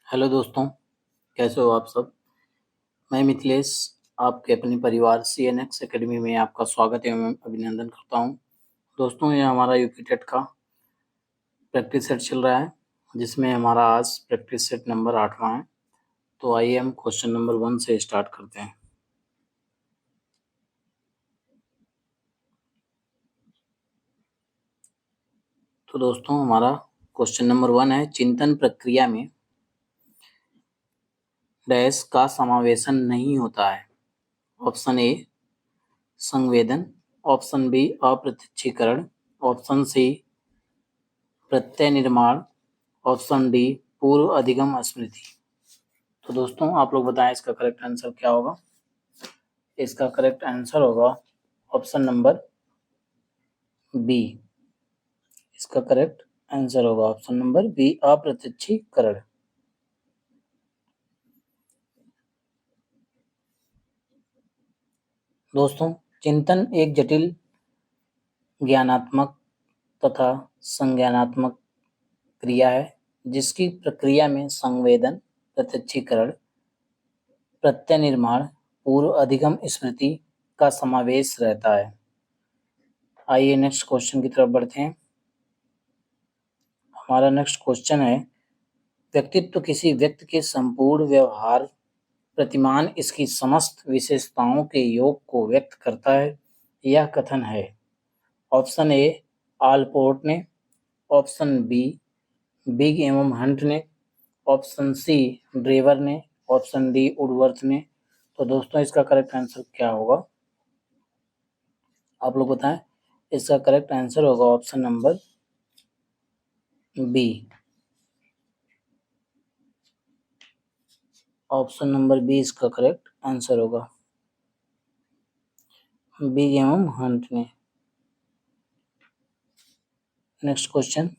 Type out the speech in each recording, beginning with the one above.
Hello दोस्तों, कैसे हो आप सब। मैं मिथिलेश आपके अपने परिवार CNX एकेडमी में आपका स्वागत एवं अभिनंदन करता हूं। दोस्तों, ये हमारा यूपी टेट का प्रैक्टिस सेट चल रहा है, जिसमें हमारा आज प्रैक्टिस सेट नंबर 8वां है। तो आइए हम क्वेश्चन नंबर 1 से स्टार्ट करते हैं। तो दोस्तों, हमारा क्वेश्चन नंबर 1 है, चिंतन प्रक्रिया में डैश का समावेशन नहीं होता है। ऑप्शन ए संवेदन, ऑप्शन बी अप्रत्यक्षीकरण, ऑप्शन सी प्रत्यय निर्माण, ऑप्शन डी पूर्व अधिगम स्मृति। तो दोस्तों, आप लोग बताएं इसका करेक्ट आंसर क्या होगा। इसका करेक्ट आंसर होगा ऑप्शन नंबर बी। इसका करेक्ट आंसर होगा ऑप्शन नंबर बी, अप्रत्यक्षीकरण। दोस्तों, चिंतन एक जटिल ज्ञानात्मक तथा संज्ञानात्मक क्रिया है, जिसकी प्रक्रिया में संवेदन, प्रत्यक्षीकरण, प्रत्यय निर्माण, पूर्व अधिगम स्मृति का समावेश रहता है। आइए नेक्स्ट क्वेश्चन की तरफ बढ़ते हैं। हमारा नेक्स्ट क्वेश्चन है, व्यक्तित्व किसी व्यक्ति के संपूर्ण व्यवहार प्रतिमान इसकी समस्त विशेषताओं के योग को व्यक्त करता है। यह कथन है। ऑप्शन ए आलपोर्ट ने, ऑप्शन बी बिग एवं हंट ने, ऑप्शन सी ड्रेवर ने, ऑप्शन डी वुडवर्थ ने। तो दोस्तों, इसका करेक्ट आंसर क्या होगा, आप लोग बताएं। इसका करेक्ट आंसर होगा option number B. Option number B इसका करेक्ट आंसर होगा, बिग एवं हंट ने। नेक्स्ट क्वेश्चन,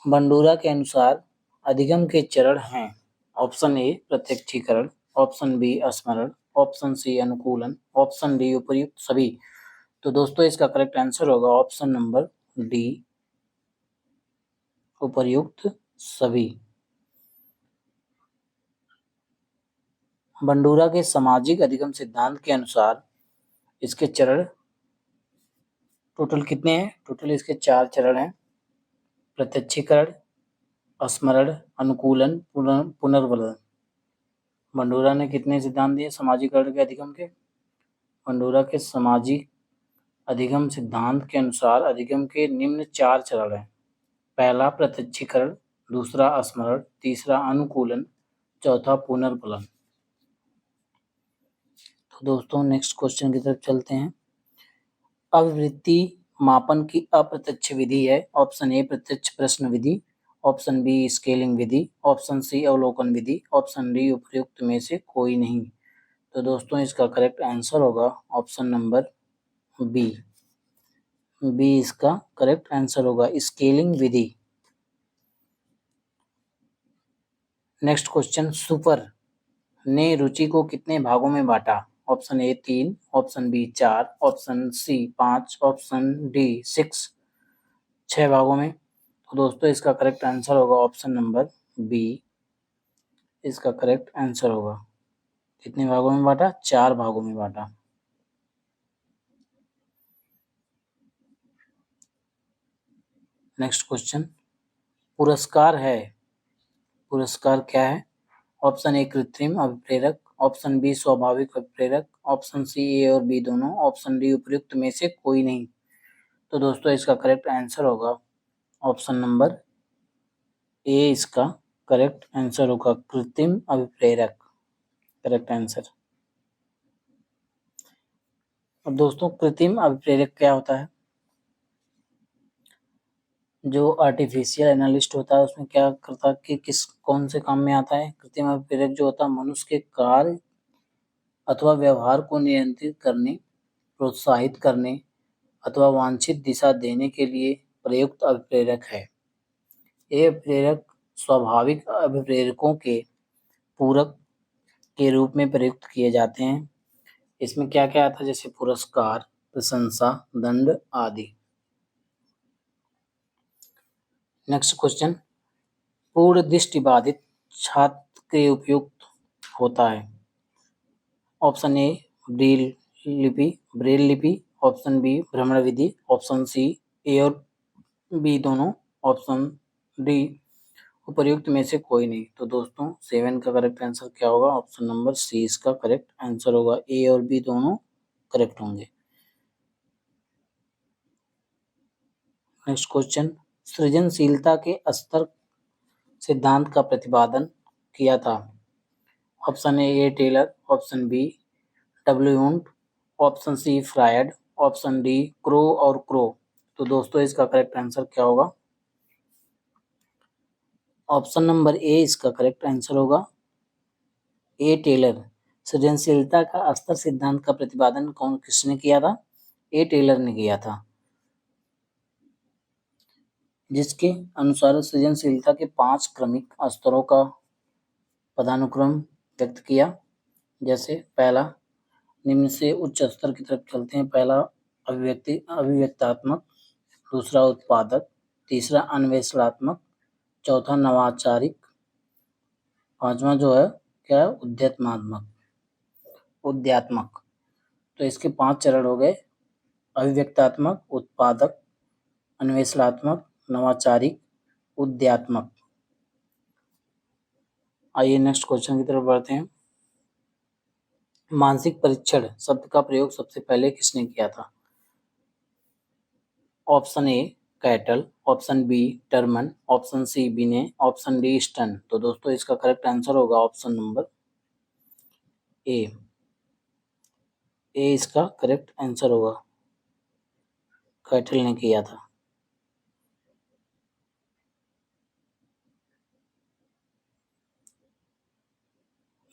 बंडूरा के अनुसार अधिगम के चरण हैं। ऑप्शन ए प्रत्यक्षीकरण, ऑप्शन बी स्मरण, ऑप्शन सी अनुकूलन, ऑप्शन डी उपर्युक्त सभी। तो दोस्तों, इसका करेक्ट आंसर होगा ऑप्शन नंबर डी, उपर्युक्त सभी। बंडूरा के सामाजिक अधिगम सिद्धांत के अनुसार इसके चरण टोटल कितने हैं? टोटल इसके 4 चरण हैं। प्रत्यक्षीकरण, स्मरण, अनुकूलन, पुनर्बलन। बंडूरा ने कितने सिद्धांत दिए सामाजिकरण के अधिगम के? बंडूरा के सामाजिक अधिगम सिद्धांत के अनुसार अधिगम के निम्न 4 चरण हैं। पहला प्रत्यक्षीकरण, दूसरा स्मरण, तीसरा अनुकूलन, चौथा पुनर्बलन। तो दोस्तों, नेक्स्ट क्वेश्चन की तरफ चलते हैं। अभिवृत्ति मापन की अप्रत्यक्ष विधि है। ऑप्शन ए प्रत्यक्ष प्रश्न विधि, ऑप्शन बी स्केलिंग विधि, ऑप्शन सी अवलोकन विधि, ऑप्शन डी उपयुक्त में से कोई नहीं। तो दोस्तों, इसका करेक्ट आंसर होगा ऑप्शन नंबर बी। बी इसका करेक्ट आंसर होगा, स्केलिंग विधि। नेक्स्ट क्वेश्चन, सुपर ने रुचि को कितने भागों में बांटा? Option A 3, option B 4, option C 5, option D 6 भागों में। तो दोस्तों, इसका करेक्ट आंसर होगा ऑप्शन नंबर बी। इसका करेक्ट आंसर होगा, कितने भागों में बांटा? 4 भागों में बांटा। नेक्स्ट क्वेश्चन, पुरस्कार है, पुरस्कार क्या है? ऑप्शन ए कृत्रिम अभिप्रेरक, ऑप्शन बी स्वाभाविक अभिप्रेरक, ऑप्शन सी ए और बी दोनों, ऑप्शन डी उपयुक्त में से कोई नहीं। तो दोस्तों, इसका करेक्ट आंसर होगा ऑप्शन नंबर ए। इसका करेक्ट आंसर होगा कृत्रिम अभिप्रेरक, करेक्ट आंसर। अब दोस्तों, कृत्रिम अभिप्रेरक क्या होता है? जो आर्टिफिशियल एनालिस्ट होता है उसमें क्या करता है कि कौन से काम में आता है? कृत्रिम अभिप्रेरक जो होता है मनुष्य के कार्य अथवा व्यवहार को नियंत्रित करने, प्रोत्साहित करने अथवा वांछित दिशा देने के लिए प्रयुक्त अभिप्रेरक है। ये अभिप्रेरक स्वाभाविक अभिप्रेरकों के पूरक के रूप में प्रयुक्त किए जाते हैं। इसमें क्या क्या आता है? जैसे पुरस्कार, प्रशंसा, दंड आदि। नेक्स्ट क्वेश्चन, पूर्ण दृष्टि बाधित छात्र के उपयुक्त होता है? ऑप्शन ए ब्रेल लिपि, ऑप्शन बी भ्रमण विधि, ऑप्शन सी ए और बी दोनों, ऑप्शन डी उपर्युक्त में से कोई नहीं। तो दोस्तों 7 का करेक्ट आंसर क्या होगा? ऑप्शन नंबर सी इसका करेक्ट आंसर होगा। ए और बी दोनों करेक्ट होंगे। नेक्स्ट क्वेश्चन, सृजनशीलता के स्तर सिद्धांत का प्रतिपादन किया था? Option A Taylor, option B W Wundt, option C Freud, option D Crow और क्रो। तो दोस्तों इसका करेक्ट आंसर क्या होगा? ऑप्शन नंबर ए इसका करेक्ट आंसर होगा। ए टेलर। सृजनशीलता का स्तर सिद्धांत का प्रतिपादन किसने किया था? ए टेलर ने किया था, जिसके अनुसार सृजनशीलता के 5 क्रमिक स्तरों का पदानुक्रम व्यक्त किया। जैसे पहला, निम्न से उच्च स्तर की तरफ चलते हैं। पहला अभिव्यक्तात्मक, दूसरा उत्पादक, तीसरा अन्वेषणात्मक, चौथा नवाचारिक, पांचवा जो है क्या है? उद्यात्मक। तो इसके 5 चरण हो गए, अभिव्यक्तात्मक, उत्पादक, अन्वेषणात्मक, नवाचारिक, उद्यात्मक। आइए नेक्स्ट क्वेश्चन की तरफ बढ़ते हैं। मानसिक परीक्षण शब्द का प्रयोग सबसे पहले किसने किया था? Option A Cattell, option B Terman, option C Binet, option D Stern. तो दोस्तों इसका करेक्ट आंसर होगा ऑप्शन नंबर ए। ए इसका करेक्ट आंसर होगा, कैटल ने किया था।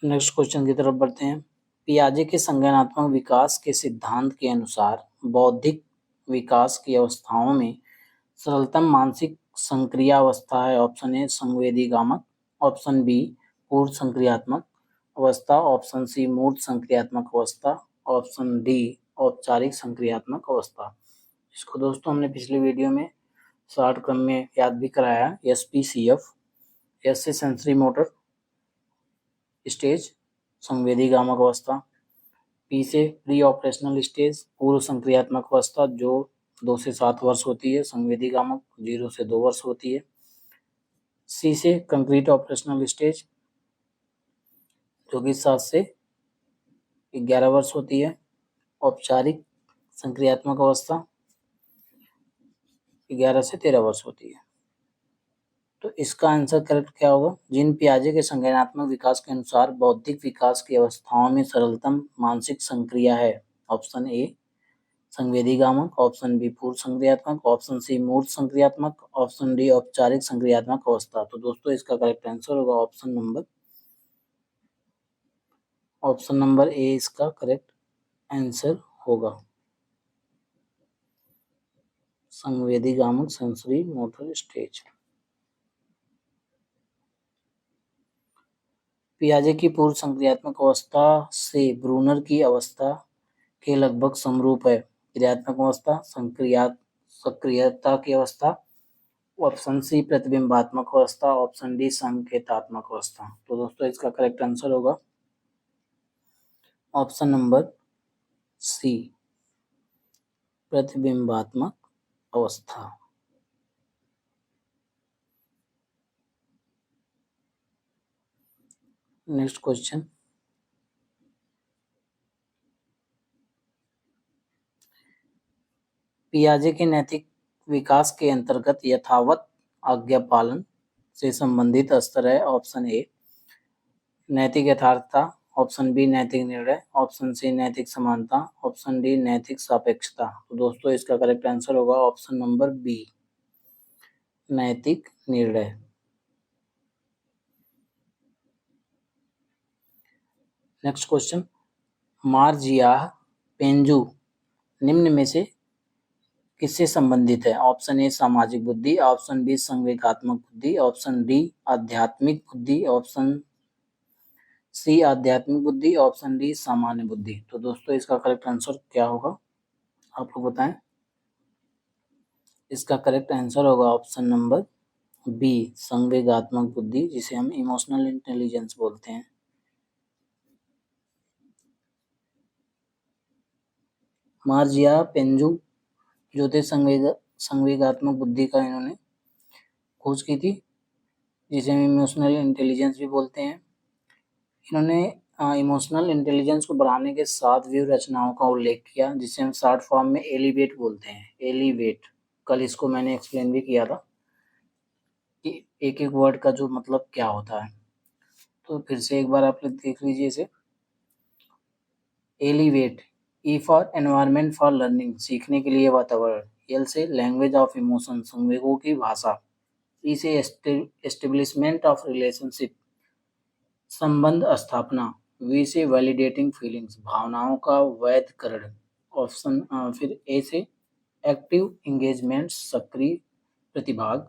नेक्स्ट क्वेश्चन की तरफ बढ़ते हैं। पियाजे के संज्ञानात्मक विकास के सिद्धांत के अनुसार बौद्धिक विकास की अवस्थाओं में सरलतम मानसिक संक्रियावस्था है? ऑप्शन ए संवेदीगामक, ऑप्शन बी पूर्व संक्रियात्मक अवस्था, ऑप्शन सी मूर्त संक्रियात्मक अवस्था, ऑप्शन डी औपचारिक संक्रियात्मक अवस्था। इसको दोस्तों हमने पिछले वीडियो में शॉर्ट क्रम में याद भी कराया। SPCF, एस से सेंसरी मोटर स्टेज संवेदीगामक अवस्था, पी से प्री ऑपरेशनल स्टेज पूर्व संक्रियात्मक अवस्था जो 2 से 7 वर्ष होती है, संवेदीगामक 0 से 2 वर्ष होती है, सी से कंक्रीट ऑपरेशनल स्टेज जो कि 7 से 11 वर्ष होती है, औपचारिक संक्रियात्मक अवस्था 11 से 13 वर्ष होती है। तो इसका आंसर करेक्ट क्या होगा? जीन पियाजे के संज्ञानात्मक विकास के अनुसार बौद्धिक विकास की अवस्थाओं में सरलतम मानसिक संक्रिया है। ऑप्शन ए संवेदीगामक, ऑप्शन बी पूर्व संक्रियात्मक, ऑप्शन सी मूर्त संक्रियात्मक, ऑप्शन डी औपचारिक संक्रियात्मक अवस्था। तो दोस्तों इसका करेक्ट आंसर होगा ऑप्शन नंबर ए इसका करेक्ट आंसर होगा, संवेदीगामक सेंसरी मोटर स्टेज। पियाजे की पूर्व संक्रियात्मक अवस्था से ब्रूनर की अवस्था के लगभग समरूप है। क्रियात्मक अवस्था, सक्रियता की अवस्था, ऑप्शन सी प्रतिबिंबात्मक अवस्था, ऑप्शन डी संकेतात्मक अवस्था। तो दोस्तों इसका करेक्ट आंसर होगा ऑप्शन नंबर सी प्रतिबिंबात्मक अवस्था। नेक्स्ट क्वेश्चन, पियाजे के नैतिक विकास के अंतर्गत यथावत आज्ञा पालन से संबंधित स्तर है। ऑप्शन ए नैतिक यथार्थता, ऑप्शन बी नैतिक निर्णय, ऑप्शन सी नैतिक समानता, ऑप्शन डी नैतिक सापेक्षता। तो दोस्तों इसका करेक्ट आंसर होगा ऑप्शन नंबर बी नैतिक निर्णय। नेक्स्ट क्वेश्चन, मार्जियाह पेंजू निम्न में से किससे संबंधित है? ऑप्शन ए सामाजिक बुद्धि, ऑप्शन बी संवेगात्मक बुद्धि, ऑप्शन डी आध्यात्मिक बुद्धि, ऑप्शन सी आध्यात्मिक बुद्धि, ऑप्शन डी सामान्य बुद्धि। तो दोस्तों इसका करेक्ट आंसर क्या होगा? आप लोग बताएं। इसका करेक्ट आंसर होगा ऑप्शन नंबर बी संवेगात्मक बुद्धि, जिसे हम इमोशनल इंटेलिजेंस बोलते हैं। मार्जिया पेंजू जो थे संवेगात्मक बुद्धि का इन्होंने खोज की थी, जिसे हम इमोशनल इंटेलिजेंस भी बोलते हैं। इन्होंने इमोशनल इंटेलिजेंस को बढ़ाने के 7 व्यू रचनाओं का उल्लेख किया, जिसे हम शॉर्ट फॉर्म में एलिवेट बोलते हैं। एलिवेट, कल इसको मैंने एक्सप्लेन भी किया था कि एक एक वर्ड का जो मतलब क्या होता है, तो फिर से एक बार आप लोग देख लीजिए इसे। Elevate, E for environment for learning, सीखने के लिए वातावरण। एल से लैंग्वेज ऑफ इमोशन, संवेगों की भाषा। ई से एस्टेब्लिशमेंट ऑफ रिलेशनशिप, संबंध स्थापना। वी से वैलिडेटिंग फीलिंग्स, भावनाओं का वैधकरण। ऑप्शन फिर ए से एक्टिव एंगेजमेंट, सक्रिय प्रतिभाग।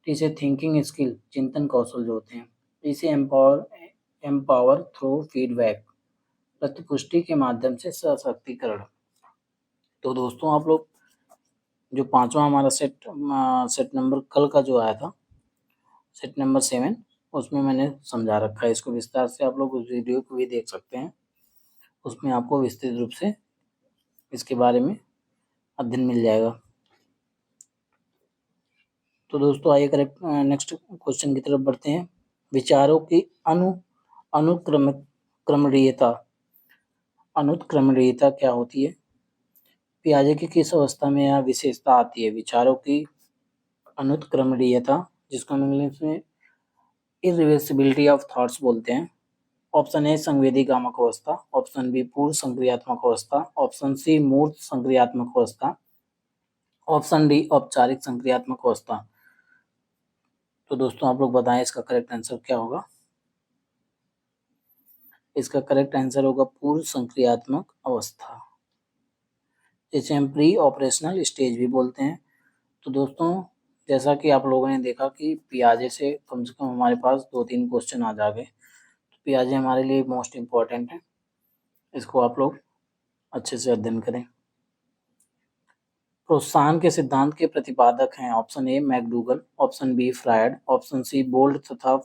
टी से थिंकिंग स्किल, चिंतन कौशल जो होते हैं। ई से एम्पावर थ्रू फीडबैक, प्रतिपुष्टि के माध्यम से सशक्तिकरण। तो दोस्तों आप लोग जो पांचवा हमारा सेट नंबर कल का जो आया था, सेट नंबर 7, उसमें मैंने समझा रखा है इसको विस्तार से। आप लोग उस वीडियो को भी देख सकते हैं, उसमें आपको विस्तृत रूप से इसके बारे में अध्ययन मिल जाएगा। तो दोस्तों आइए करेक्ट नेक्स्ट क्वेश्चन की तरफ बढ़ते हैं। विचारों की अनुक्रमणीयता। अनुत्क्रमणीयता क्या होती है? पियाजे की किस अवस्था में यह विशेषता आती है? विचारों की अनुत्क्रमणीयता, जिसको हम इंग्लिश में इरिवर्सिबिलिटी ऑफ थॉट्स बोलते हैं। ऑप्शन ए संवेदीगामक अवस्था, ऑप्शन बी पूर्व संक्रियात्मक अवस्था, ऑप्शन सी मूर्त संक्रियात्मक अवस्था, ऑप्शन डी औपचारिक संक्रियात्मक अवस्था। तो दोस्तों आप लोग बताएं इसका करेक्ट आंसर क्या होगा? इसका करेक्ट आंसर होगा पूर्व संक्रियात्मक अवस्था, जिसे हम प्री ऑपरेशनल स्टेज भी बोलते हैं। तो दोस्तों जैसा कि आप लोगों ने देखा कि पियाजे से कम हमारे पास 2-3 क्वेश्चन आ जाएंगे। तो पियाजे हमारे लिए मोस्ट इम्पॉर्टेंट है, इसको आप लोग अच्छे से अध्ययन करें। प्रोत्साहन के सिद्धांत के प्रतिपादक हैं। Option A McDougall, option B Freud, option C Bolt तथा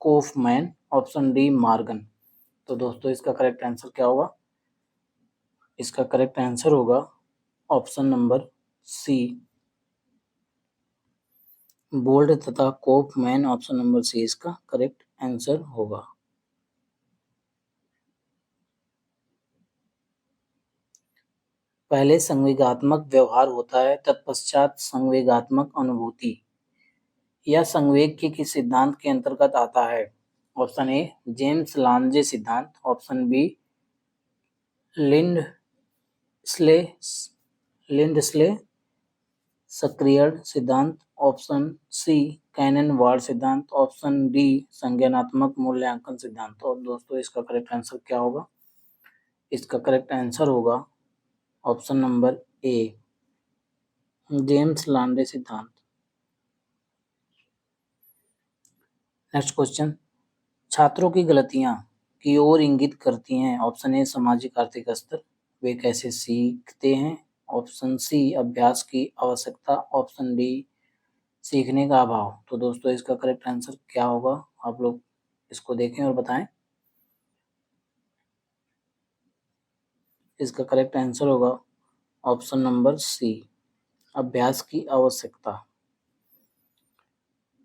कोफमैन, ऑप्शन डी मार्गन। तो दोस्तों इसका करेक्ट आंसर क्या होगा? इसका करेक्ट आंसर होगा ऑप्शन नंबर सी, बोल्ट तथा कोफमैन। ऑप्शन नंबर सी इसका करेक्ट आंसर होगा। पहले संवेगात्मक व्यवहार होता है, तत्पश्चात संवेगात्मक अनुभूति। यह संवेग के किस सिद्धांत के अंतर्गत आता है? ऑप्शन ए जेम्स लांजे सिद्धांत, ऑप्शन बी लिंडस्ले सक्रियण सिद्धांत, ऑप्शन सी कैनन वार्ड सिद्धांत, ऑप्शन डी संज्ञानात्मक मूल्यांकन सिद्धांत। और दोस्तों इसका करेक्ट आंसर क्या होगा? इसका करेक्ट आंसर होगा ऑप्शन नंबर ए जेम्स लांडे सिद्धांत। नेक्स्ट क्वेश्चन, छात्रों की गलतियां की ओर इंगित करती हैं। ऑप्शन ए सामाजिक आर्थिक स्तर, वे कैसे सीखते हैं, ऑप्शन सी अभ्यास की आवश्यकता, ऑप्शन डी सीखने का अभाव। तो दोस्तों इसका करेक्ट आंसर क्या होगा? आप लोग इसको देखें और बताएं। इसका करेक्ट आंसर होगा ऑप्शन नंबर सी अभ्यास की आवश्यकता।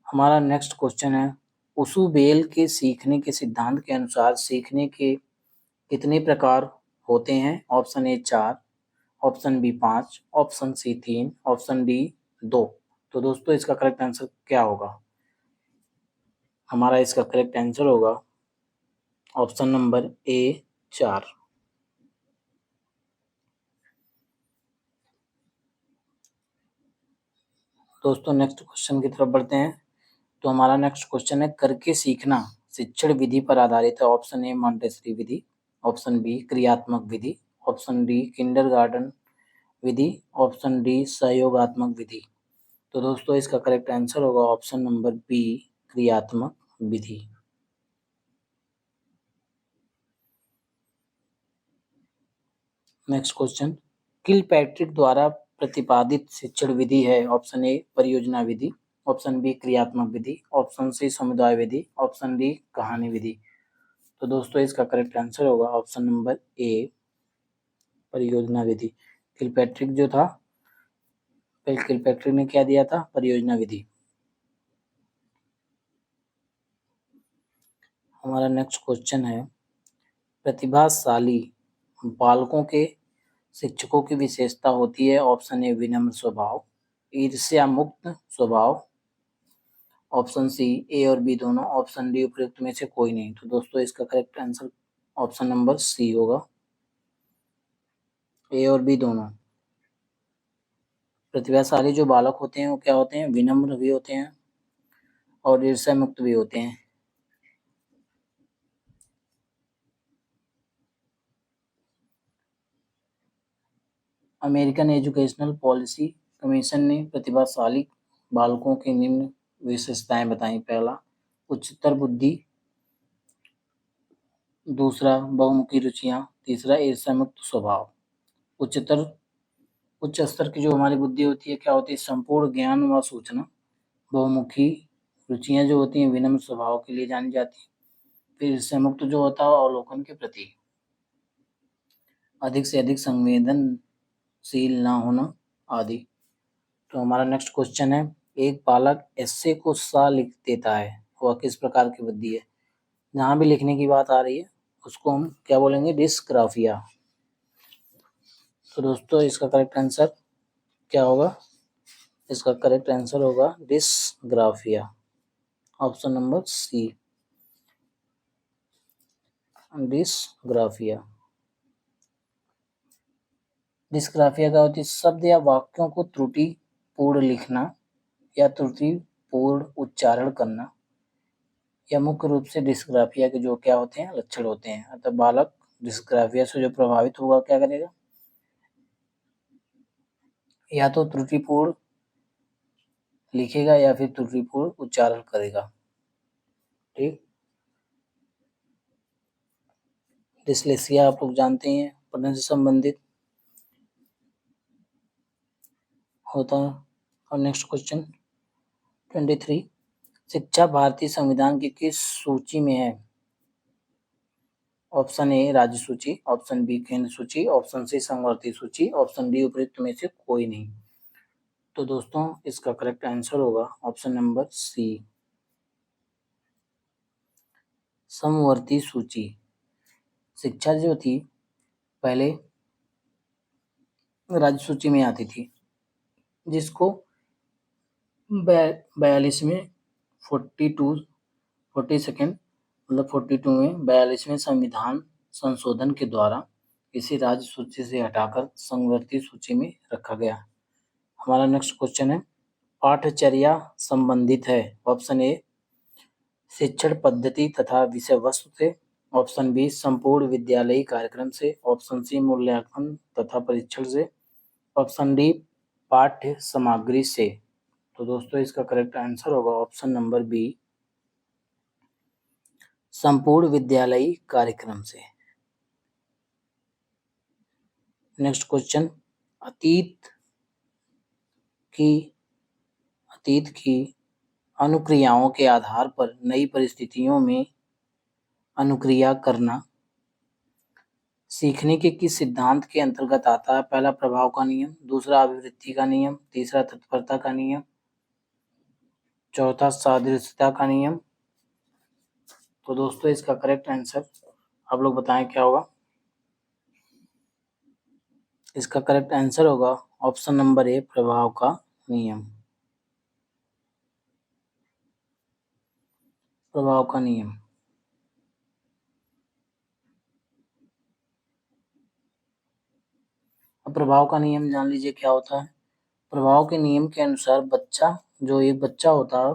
हमारा नेक्स्ट क्वेश्चन है, उसुबेल के सीखने के सिद्धांत के अनुसार सीखने के कितने प्रकार होते हैं? Option A 4, option B 5, option C 3, option D 2। तो दोस्तों इसका करेक्ट आंसर क्या होगा? हमारा इसका करेक्ट आंसर होगा ऑप्शन नंबर ए 4। दोस्तों नेक्स्ट क्वेश्चन की तरफ बढ़ते हैं। तो हमारा नेक्स्ट क्वेश्चन है, करके सीखना शिक्षण विधि पर आधारित है। ऑप्शन ए मॉन्टेसरी विधि, ऑप्शन बी क्रियात्मक विधि, ऑप्शन डी किंडरगार्टन विधि, ऑप्शन डी सहयोगात्मक विधि। तो दोस्तों इसका करेक्ट आंसर होगा ऑप्शन नंबर बी क्रियात्मक विधि। नेक्स्ट क्वेश्चन, किलपैट्रिक द्वारा प्रतिपादित शिक्षण विधि है। ऑप्शन ए परियोजना विधि, ऑप्शन बी क्रियात्मक विधि, ऑप्शन सी समुदाय विधि, ऑप्शन डी कहानी विधि। तो दोस्तों इसका करेक्ट आंसर होगा ऑप्शन नंबर ए परियोजना विधि। किलपैट्रिक जो था, किलपैट्रिक ने क्या दिया था? परियोजना विधि। हमारा नेक्स्ट क्वेश्चन है, प्रतिभाशाली बालकों के शिक्षकों की विशेषता होती है। ऑप्शन ए विनम्र स्वभाव, ईर्ष्या मुक्त स्वभाव, ऑप्शन सी ए और बी दोनों, ऑप्शन डी उपयुक्त में से कोई नहीं। तो दोस्तों इसका correct answer option number C होगा, ए और बी दोनों। प्रतिभाशाली जो बालक होते हैं वो क्या होते हैं? विनम्र भी होते हैं और ईर्ष्या मुक्त भी होते हैं। अमेरिकन एजुकेशनल पॉलिसी कमीशन ने प्रतिभाशाली बालकों की निम्न विशेषताएं बताई। पहला, उच्चतर बुद्धि, दूसरा बहुमुखी रुचियां, तीसरा ईर्ष्या मुक्त स्वभाव। उच्च स्तर की जो हमारी बुद्धि होती है क्या होती है? संपूर्ण ज्ञान व सूचना। बहुमुखी रुचियां जो होती हैं विनम्र स्वभाव के लिए जानी जाती है। फिर ईर्ष्या मुक्त जो होता है अवलोकन के प्रति, अधिक से अधिक संवेदनशील ना होना आदि। तो हमारा नेक्स्ट क्वेश्चन है, एक बालक एस्से को सा लिख देता है, वह किस प्रकार की बुद्धि है? जहाँ भी लिखने की बात आ रही है उसको हम क्या बोलेंगे? डिस्ग्राफिया। तो दोस्तों इसका करेक्ट आंसर क्या होगा? इसका करेक्ट आंसर होगा dysgraphia, option number C, dysgraphia. Dysgraphia क्या होती है? शब्द या वाक्यों को त्रुटिपूर्ण लिखना या त्रुटिपूर्ण उच्चारण करना, या मुख्य रूप से डिस्ग्राफिया के जो क्या होते हैं? लक्षण होते हैं। अतः बालक डिस्ग्राफिया से जो प्रभावित होगा क्या करेगा? या तो त्रुटिपूर्ण लिखेगा या फिर त्रुटिपूर्ण उच्चारण करेगा। ठीक, डिस्लेक्सिया आप लोग जानते हैं पढ़ने से संबंधित होता है। और नेक्स्ट क्वेश्चन 23, शिक्षा भारतीय संविधान की किस सूची में है? ऑप्शन ए राज्य सूची, ऑप्शन बी केंद्र सूची, ऑप्शन सी संवर्ती सूची, ऑप्शन डी उपयुक्त में से कोई नहीं। तो दोस्तों इसका करेक्ट आंसर होगा ऑप्शन नंबर सी, समवर्ती सूची। शिक्षा जो थी पहले राज्य सूची में आती थी, जिसको 42 में 42वें संविधान संशोधन के द्वारा इसे राज्य सूची से हटाकर संवर्ती सूची में रखा गया। हमारा नेक्स्ट क्वेश्चन है, पाठचर्या संबंधित है। ऑप्शन ए शिक्षण पद्धति तथा विषय वस्तु से, ऑप्शन बी संपूर्ण विद्यालयी कार्यक्रम से, ऑप्शन सी मूल्यांकन तथा परीक्षण से, ऑप्शन डी पाठ्य सामग्री से। तो दोस्तों इसका करेक्ट आंसर होगा ऑप्शन नंबर बी, संपूर्ण विद्यालयी कार्यक्रम से। नेक्स्ट क्वेश्चन, अतीत की अनुक्रियाओं के आधार पर नई परिस्थितियों में अनुक्रिया करना सीखने के किस सिद्धांत के अंतर्गत आता है? पहला प्रभाव का नियम, दूसरा अभिवृद्धि का नियम, तीसरा तत्परता का नियम, चौथा सादृश्यता का नियम। तो दोस्तों इसका करेक्ट आंसर आप लोग बताएं क्या होगा? इसका करेक्ट आंसर होगा ऑप्शन नंबर ए प्रभाव का नियम, प्रभाव का नियम। अब प्रभाव का नियम जान लीजिए क्या होता है। प्रभाव के नियम के अनुसार एक बच्चा होता है,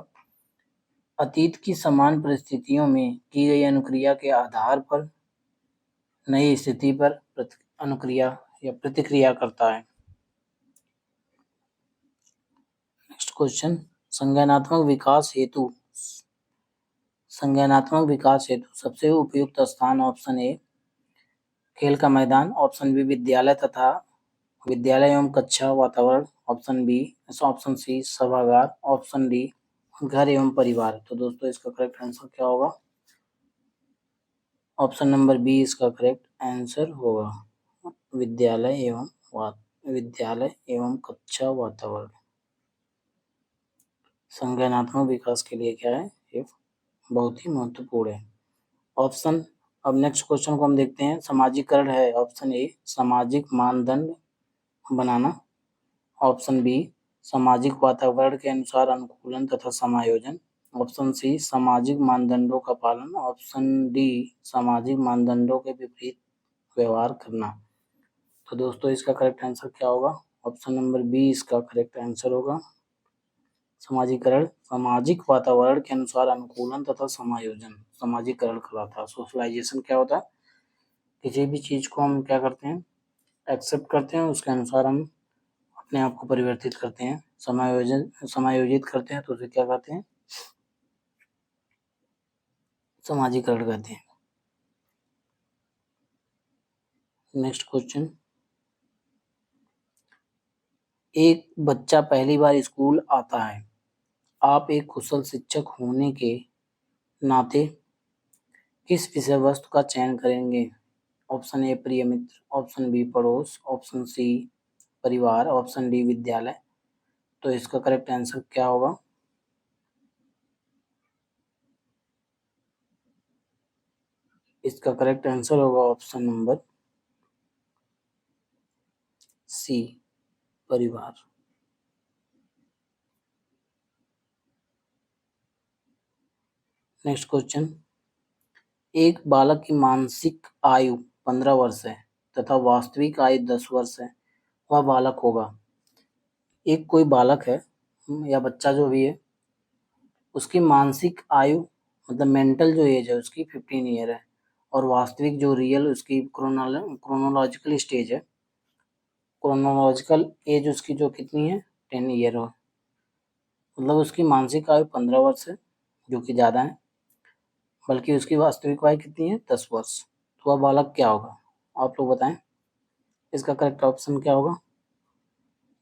अतीत की समान परिस्थितियों में की गई अनुक्रिया के आधार पर नई स्थिति पर अनुक्रिया या प्रतिक्रिया करता है। नेक्स्ट क्वेश्चन, संज्ञानात्मक विकास हेतु सबसे उपयुक्त स्थान? ऑप्शन ए खेल का मैदान, ऑप्शन बी विद्यालय एवं कक्षा वातावरण, ऑप्शन सी सभागार, ऑप्शन डी घर एवं परिवार। तो दोस्तों इसका करेक्ट आंसर क्या होगा? ऑप्शन नंबर बी इसका करेक्ट आंसर होगा। विद्यालय एवं कक्षा वातावरण संज्ञानात्मक विकास के लिए क्या है? ये बहुत ही महत्वपूर्ण है। ऑप्शन, अब नेक्स्ट क्वेश्चन को हम देखते हैं। सामाजिकरण है ऑप्शन ए सामाजिक मानदंड बनाना, ऑप्शन बी सामाजिक वातावरण के अनुसार अनुकूलन तथा समायोजन, ऑप्शन सी सामाजिक मानदंडों का पालन, ऑप्शन डी सामाजिक मानदंडों के विपरीत व्यवहार करना। तो दोस्तों इसका करेक्ट आंसर क्या होगा? ऑप्शन नंबर बी इसका करेक्ट आंसर होगा। समाजीकरण सामाजिक वातावरण के अनुसार अनुकूलन तथा समायोजन, समाजीकरण कहलाता है। सोशलाइजेशन क्या होता है? किसी भी चीज को हम क्या करते हैं? एक्सेप्ट करते हैं, उसके अनुसार हम अपने आप को परिवर्तित करते हैं। समायोजित करते हैं तो उसे क्या कहते हैं? समाजीकरण कहते हैं। नेक्स्ट क्वेश्चन, एक बच्चा पहली बार स्कूल आता है, आप एक कुशल शिक्षक होने के नाते किस विषय वस्तु का चयन करेंगे? ऑप्शन ए प्रिय मित्र, ऑप्शन बी पड़ोस, ऑप्शन सी परिवार, ऑप्शन डी विद्यालय। तो इसका करेक्ट आंसर क्या होगा? इसका करेक्ट आंसर होगा ऑप्शन नंबर सी परिवार। नेक्स्ट क्वेश्चन, एक बालक की मानसिक आयु 15 वर्ष है तथा वास्तविक आयु 10 वर्ष है, वह बालक होगा। एक कोई बालक है या बच्चा जो भी है, उसकी मानसिक आयु मतलब मेंटल जो एज है उसकी 15 ईयर है, और वास्तविक जो रियल उसकी क्रोनोलॉजिकल स्टेज है, क्रोनोलॉजिकल एज उसकी जो कितनी है? 10 ईयर हो। मतलब उसकी मानसिक आयु 15 वर्ष है, जो कि ज़्यादा है, बल्कि उसकी वास्तविक आयु कितनी है? 10 वर्ष। तो वह बालक क्या होगा? आप लोग बताएं, इसका करेक्ट ऑप्शन क्या होगा?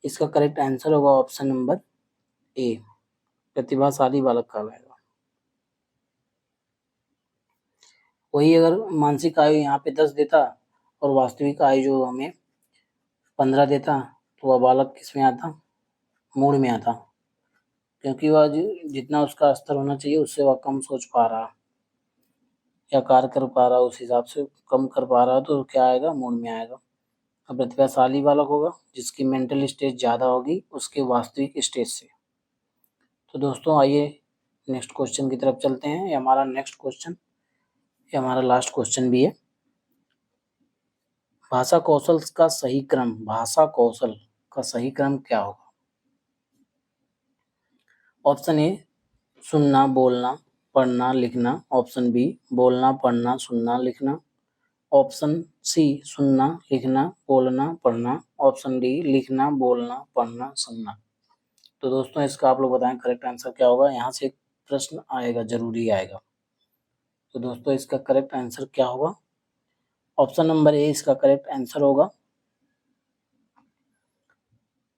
इसका करेक्ट आंसर होगा ऑप्शन नंबर ए प्रतिभाशाली बालक कहलाएगा। वही अगर मानसिक आयु यहाँ पे 10 देता और वास्तविक आयु जो हमें 15 देता, तो वह बालक किस में आता? मूड में आता, क्योंकि वह जितना उसका स्तर होना चाहिए उससे वह कम सोच पा रहा या कार्य कर पा रहा, उस हिसाब से कम कर पा रहा, तो क्या आएगा? मूड में आएगा। अब प्रतिभाशाली बालक होगा जिसकी मेंटल स्टेज ज़्यादा होगी उसके वास्तविक स्टेज से। तो दोस्तों आइए नेक्स्ट क्वेश्चन की तरफ चलते हैं। ये हमारा नेक्स्ट क्वेश्चन, ये हमारा लास्ट क्वेश्चन भी है। भाषा कौशल का सही क्रम, भाषा कौशल का सही क्रम क्या होगा? ऑप्शन ए सुनना बोलना पढ़ना लिखना, ऑप्शन बी बोलना पढ़ना सुनना लिखना, ऑप्शन सी सुनना लिखना बोलना पढ़ना, ऑप्शन डी लिखना बोलना पढ़ना सुनना। तो दोस्तों इसका आप लोग बताएं करेक्ट आंसर क्या होगा? यहाँ से एक प्रश्न आएगा, जरूरी आएगा। तो दोस्तों इसका करेक्ट आंसर क्या होगा? ऑप्शन नंबर ए इसका करेक्ट आंसर होगा।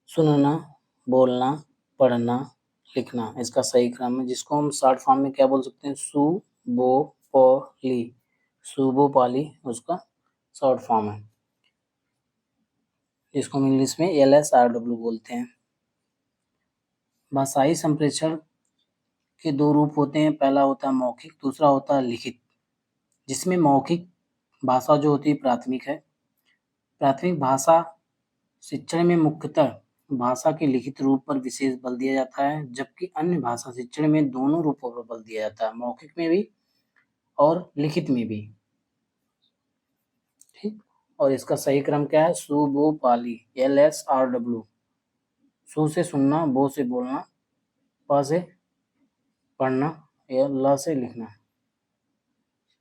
सुनना बोलना पढ़ना लिखना इसका सही क्रम है, जिसको हम शॉर्ट फॉर्म में क्या बोल सकते हैं? सुबोपाली, सुबोपाली उसका शॉर्ट फॉर्म है, जिसको हम इंग्लिश में LSRW बोलते हैं। भाषाई संप्रेषण के दो रूप होते हैं, पहला होता है मौखिक, दूसरा होता है लिखित। जिसमें मौखिक भाषा जो होती है प्राथमिक है। प्राथमिक भाषा शिक्षण में मुख्यतः भाषा के लिखित रूप पर विशेष बल दिया जाता है, जबकि अन्य भाषा शिक्षण में दोनों रूपों पर बल दिया जाता है, मौखिक में भी और लिखित में भी। ठीक, और इसका सही क्रम क्या है? सुबोपाली, LSRW। सु से सुनना, बो से बोलना, प से पढ़ना या ल से लिखना।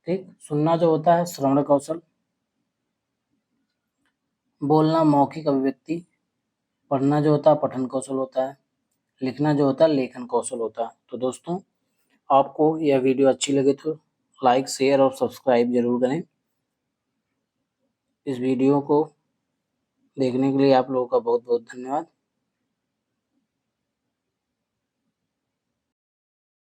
ठीक, सुनना जो होता है श्रवण कौशल, बोलना मौखिक अभिव्यक्ति, पढ़ना जो होता है पठन कौशल होता है, लिखना जो होता है लेखन कौशल होता है। तो दोस्तों आपको यह वीडियो अच्छी लगे तो लाइक शेयर और सब्सक्राइब जरूर करें। इस वीडियो को देखने के लिए आप लोगों का बहुत बहुत धन्यवाद।